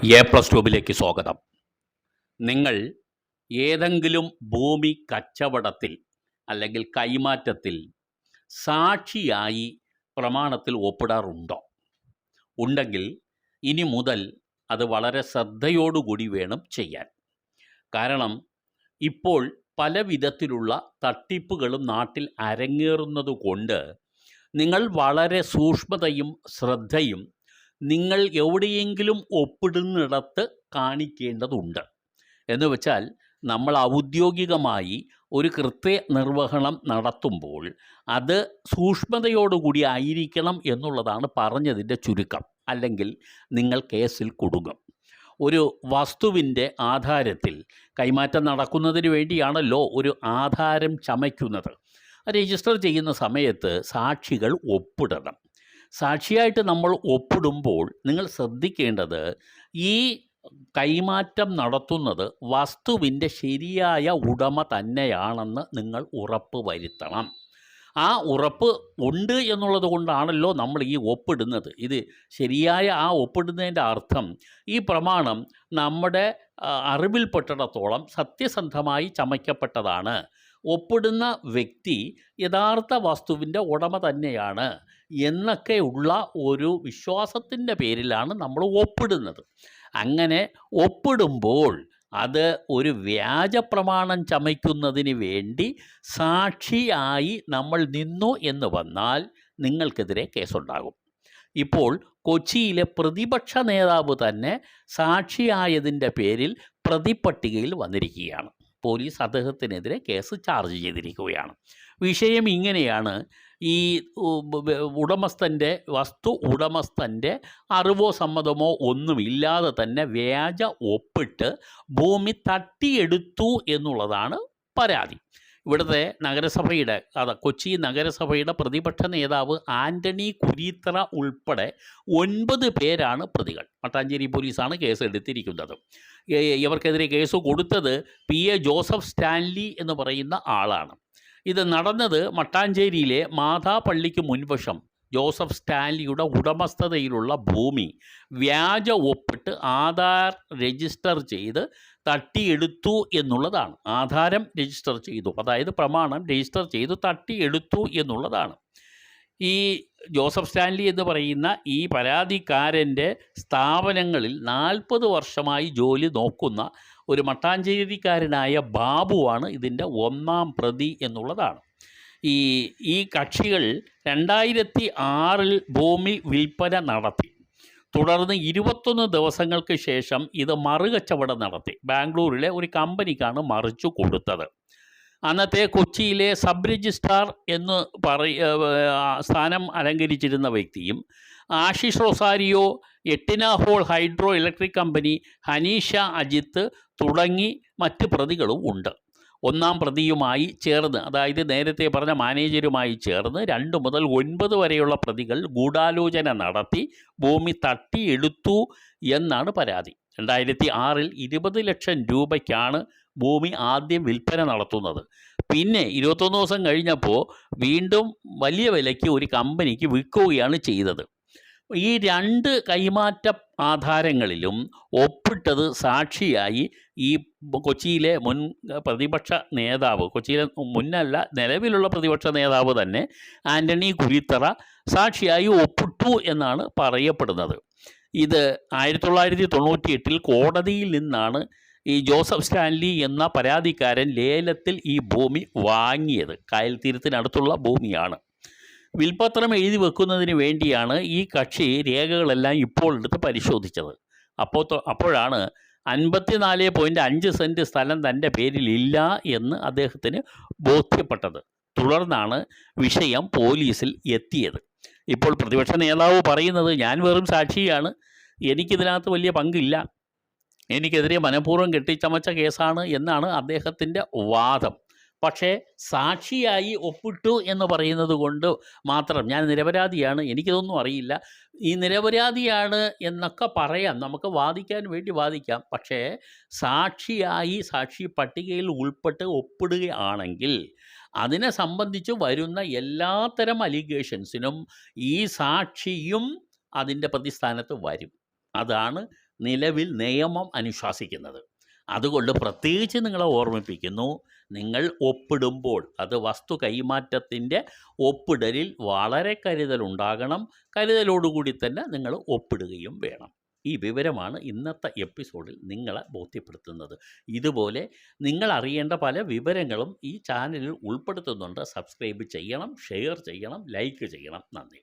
A+ട്യൂബിലേക്ക് സ്വാഗതം. നിങ്ങൾ ഏതെങ്കിലും ഭൂമി കച്ചവടത്തിൽ അല്ലെങ്കിൽ കൈമാറ്റത്തിൽ സാക്ഷിയായി പ്രമാണത്തിൽ ഒപ്പിടാറുണ്ടോ? ഉണ്ടെങ്കിൽ ഇനി മുതൽ അത് വളരെ ശ്രദ്ധയോടുകൂടി വേണം ചെയ്യാൻ. കാരണം ഇപ്പോൾ പല വിധത്തിലുള്ള തട്ടിപ്പുകളും നാട്ടിൽ അരങ്ങേറുന്നത് കൊണ്ട് നിങ്ങൾ വളരെ സൂക്ഷ്മതയും ശ്രദ്ധയും നിങ്ങൾ എവിടെയെങ്കിലും ഒപ്പിടുന്നിടത്ത് കാണിക്കേണ്ടതുണ്ട്. എന്ന് വെച്ചാൽ നമ്മൾ ഔദ്യോഗികമായി ഒരു കൃത്യനിർവഹണം നടത്തുമ്പോൾ അത് സൂക്ഷ്മതയോടുകൂടി ആയിരിക്കണം എന്നുള്ളതാണ് പറഞ്ഞതിൻ്റെ ചുരുക്കം. അല്ലെങ്കിൽ നിങ്ങൾ കേസിൽ കുടുങ്ങും. ഒരു വസ്തുവിൻ്റെ ആധാരത്തിൽ കൈമാറ്റം നടക്കുന്നതിന് വേണ്ടിയാണല്ലോ ഒരു ആധാരം ചമയ്ക്കുന്നത്. രജിസ്റ്റർ ചെയ്യുന്ന സമയത്ത് സാക്ഷികൾ ഒപ്പിടണം. സാക്ഷിയായിട്ട് നമ്മൾ ഒപ്പിടുമ്പോൾ നിങ്ങൾ ശ്രദ്ധിക്കേണ്ടത് ഈ കൈമാറ്റം നടത്തുന്നത് വസ്തുവിൻ്റെ ശരിയായ ഉടമ തന്നെയാണെന്ന് നിങ്ങൾ ഉറപ്പ് വരുത്തണം. ആ ഉറപ്പ് ഉണ്ട് എന്നുള്ളത് കൊണ്ടാണല്ലോ നമ്മൾ ഈ ഒപ്പിടുന്നത്. ഇത് ശരിയായ ആ ഒപ്പിടുന്നതിൻ്റെ അർത്ഥം ഈ പ്രമാണം നമ്മുടെ അറിവിൽപ്പെട്ടിടത്തോളം സത്യസന്ധമായി ചമയ്ക്കപ്പെട്ടതാണ്. ഒപ്പിടുന്ന വ്യക്തി യഥാർത്ഥ വസ്തുവിൻ്റെ ഉടമ തന്നെയാണ് എന്നൊക്കെയുള്ള ഒരു വിശ്വാസത്തിൻ്റെ പേരിലാണ് നമ്മൾ ഒപ്പിടുന്നത്. അങ്ങനെ ഒപ്പിടുമ്പോൾ അത് ഒരു വ്യാജ പ്രമാണം ചമയ്ക്കുന്നതിന് വേണ്ടി സാക്ഷിയായി നമ്മൾ നിന്നു എന്ന് വന്നാൽ നിങ്ങൾക്കെതിരെ കേസുണ്ടാകും. ഇപ്പോൾ കൊച്ചിയിലെ പ്രതിപക്ഷ നേതാവ് തന്നെ സാക്ഷിയായതിൻ്റെ പേരിൽ പ്രതിപ്പട്ടികയിൽ വന്നിരിക്കുകയാണ്. പോലീസ് അദ്ദേഹത്തിനെതിരെ കേസ് ചാർജ് ചെയ്തിരിക്കുകയാണ്. വിഷയം ഇങ്ങനെയാണ്. ഈ ഉടമസ്ഥൻ്റെ വസ്തു ഉടമസ്ഥൻ്റെ അറിവോ സമ്മതമോ ഒന്നുമില്ലാതെ തന്നെ വ്യാജ ഒപ്പിട്ട് ഭൂമി തട്ടിയെടുത്തു എന്നുള്ളതാണ് പരാതി. ഇവിടുത്തെ നഗരസഭയുടെ കൊച്ചി നഗരസഭയുടെ പ്രതിപക്ഷ നേതാവ് ആൻ്റണി കുരീത്തറ ഉൾപ്പെടെ 9 പേരാണ് പ്രതികൾ. മട്ടാഞ്ചേരി പോലീസാണ് കേസ് എടുത്തിരിക്കുന്നത്. ഇവർക്കെതിരെ കേസ് കൊടുത്തത് PA ജോസഫ് സ്റ്റാൻലി എന്ന് പറയുന്ന ആളാണ്. ഇത് നടന്നത് മട്ടാഞ്ചേരിയിലെ മാതാപള്ളിക്ക് മുൻവശം ജോസഫ് സ്റ്റാൻലിയുടെ ഉടമസ്ഥതയിലുള്ള ഭൂമി വ്യാജ ഒപ്പിട്ട് ആധാർ രജിസ്റ്റർ ചെയ്ത് തട്ടിയെടുത്തു എന്നുള്ളതാണ്. ആധാരം രജിസ്റ്റർ ചെയ്തു, അതായത് പ്രമാണം രജിസ്റ്റർ ചെയ്തു തട്ടിയെടുത്തു എന്നുള്ളതാണ്. ഈ ജോസഫ് സ്റ്റാൻലി എന്ന് പറയുന്ന ഈ പരാതിക്കാരൻ്റെ സ്ഥാപനങ്ങളിൽ 40 വർഷമായി ജോലി നോക്കുന്ന ഒരു മട്ടാഞ്ചേരിക്കാരനായ ബാബുവാണ് ഇതിൻ്റെ 1-ാം പ്രതി എന്നുള്ളതാണ്. ഈ കക്ഷികൾ 2006 ഭൂമി വിൽപ്പന നടത്തി. തുടർന്ന് 21 ദിവസങ്ങൾക്ക് ശേഷം ഇത് മറുകച്ചവടം നടത്തി. ബാംഗ്ലൂരിലെ ഒരു കമ്പനിക്കാണ് മറിച്ചു കൊടുത്തത്. അന്നത്തെ കൊച്ചിയിലെ സബ് രജിസ്ട്രാർ എന്ന് സ്ഥാനം അലങ്കരിച്ചിരുന്ന വ്യക്തിയും Ashish Rosario, Yettinahole hydro electric company, Hanisha Ajith തുടങ്ങി മറ്റ് പ്രതികളും ഉണ്ട്. 1-ാം പ്രതിയുമായി ചേർന്ന്, അതായത് നേരത്തെ പറഞ്ഞ മാനേജരുമായി ചേർന്ന് 2 മുതൽ 9 വരെയുള്ള പ്രതികൾ ഗൂഢാലോചന നടത്തി ഭൂമി തട്ടിയെടുത്തു എന്നാണ് പരാതി. 2006 20 ലക്ഷം രൂപയ്ക്കാണ് ഭൂമി ആദ്യം വിൽപ്പന നടത്തുന്നത്. പിന്നെ 21 ദിവസം കഴിഞ്ഞപ്പോൾ വീണ്ടും വലിയ വിലയ്ക്ക് ഒരു കമ്പനിക്ക് വിൽക്കുകയാണ് ചെയ്തത്. ഈ 2 കൈമാറ്റ ആധാരങ്ങളിലും ഒപ്പിട്ടത് സാക്ഷിയായി ഈ കൊച്ചിയിലെ മുൻ പ്രതിപക്ഷ നേതാവ്, കൊച്ചിയിലെ മുന്നല്ല നിലവിലുള്ള പ്രതിപക്ഷ നേതാവ് തന്നെ ആൻ്റണി കുരീത്തറ സാക്ഷിയായി ഒപ്പിട്ടു എന്നാണ് പറയപ്പെടുന്നത്. ഇത് 1998 കോടതിയിൽ നിന്നാണ് ഈ ജോസഫ് സ്റ്റാൻലി എന്ന പരാതിക്കാരൻ ലേലത്തിൽ ഈ ഭൂമി വാങ്ങിയത്. കായൽ തീരത്തിനടുത്തുള്ള ഭൂമിയാണ്. വിൽപത്രം എഴുതി വെക്കുന്നതിന് വേണ്ടിയാണ് ഈ കക്ഷി രേഖകളെല്ലാം ഇപ്പോൾ എടുത്ത് പരിശോധിച്ചത്. അപ്പോഴാണ് 54.5 സെൻറ്റ് സ്ഥലം തൻ്റെ പേരിലില്ല എന്ന് അദ്ദേഹത്തിന് ബോധ്യപ്പെട്ടത്. തുടർന്നാണ് വിഷയം പോലീസിൽ എത്തിയത്. ഇപ്പോൾ പ്രതിപക്ഷ നേതാവ് പറയുന്നത് ഞാൻ വെറും സാക്ഷിയാണ്, എനിക്കിതിനകത്ത് വലിയ പങ്കില്ല, എനിക്കെതിരെ മനഃപൂർവ്വം കെട്ടിച്ചമച്ച കേസാണ് എന്നാണ് അദ്ദേഹത്തിൻ്റെ വാദം. പക്ഷേ സാക്ഷിയായി ഒപ്പിട്ടു എന്ന് പറയുന്നത് കൊണ്ട് മാത്രം ഞാൻ നിരപരാധിയാണ്, എനിക്കിതൊന്നും അറിയില്ല, ഈ നിരപരാധിയാണ് എന്നൊക്കെ പറയാം, നമുക്ക് വാദിക്കാൻ വേണ്ടി വാദിക്കാം. പക്ഷേ സാക്ഷിയായി സാക്ഷി പട്ടികയിൽ ഉൾപ്പെട്ട് ഒപ്പിടുകയാണെങ്കിൽ അതിനെ സംബന്ധിച്ച് വരുന്ന എല്ലാത്തരം അലിഗേഷൻസിനും ഈ സാക്ഷിയും അതിൻ്റെ പ്രതിസ്ഥാനത്ത് വരും. അതാണ് നിലവിൽ നിയമം അനുശാസിക്കുന്നത്. അതുകൊണ്ട് പ്രത്യേകിച്ച് നിങ്ങളെ ഓർമ്മിപ്പിക്കുന്നു, നിങ്ങൾ ഒപ്പിടുമ്പോൾ അത് വസ്തു കൈമാറ്റത്തിൻ്റെ ഒപ്പിടലിൽ വളരെ കരുതലുണ്ടാകണം. കരുതലോടുകൂടി തന്നെ നിങ്ങൾ ഒപ്പിടുകയും വേണം. ഈ വിവരമാണ് ഇന്നത്തെ എപ്പിസോഡിൽ നിങ്ങളെ ബോധ്യപ്പെടുത്തുന്നത്. ഇതുപോലെ നിങ്ങൾ അറിയേണ്ട പല വിവരങ്ങളും ഈ ചാനലിൽ ഉൾപ്പെടുത്തുന്നുണ്ട്. സബ്സ്ക്രൈബ് ചെയ്യണം, ഷെയർ ചെയ്യണം, ലൈക്ക് ചെയ്യണം. നന്ദി.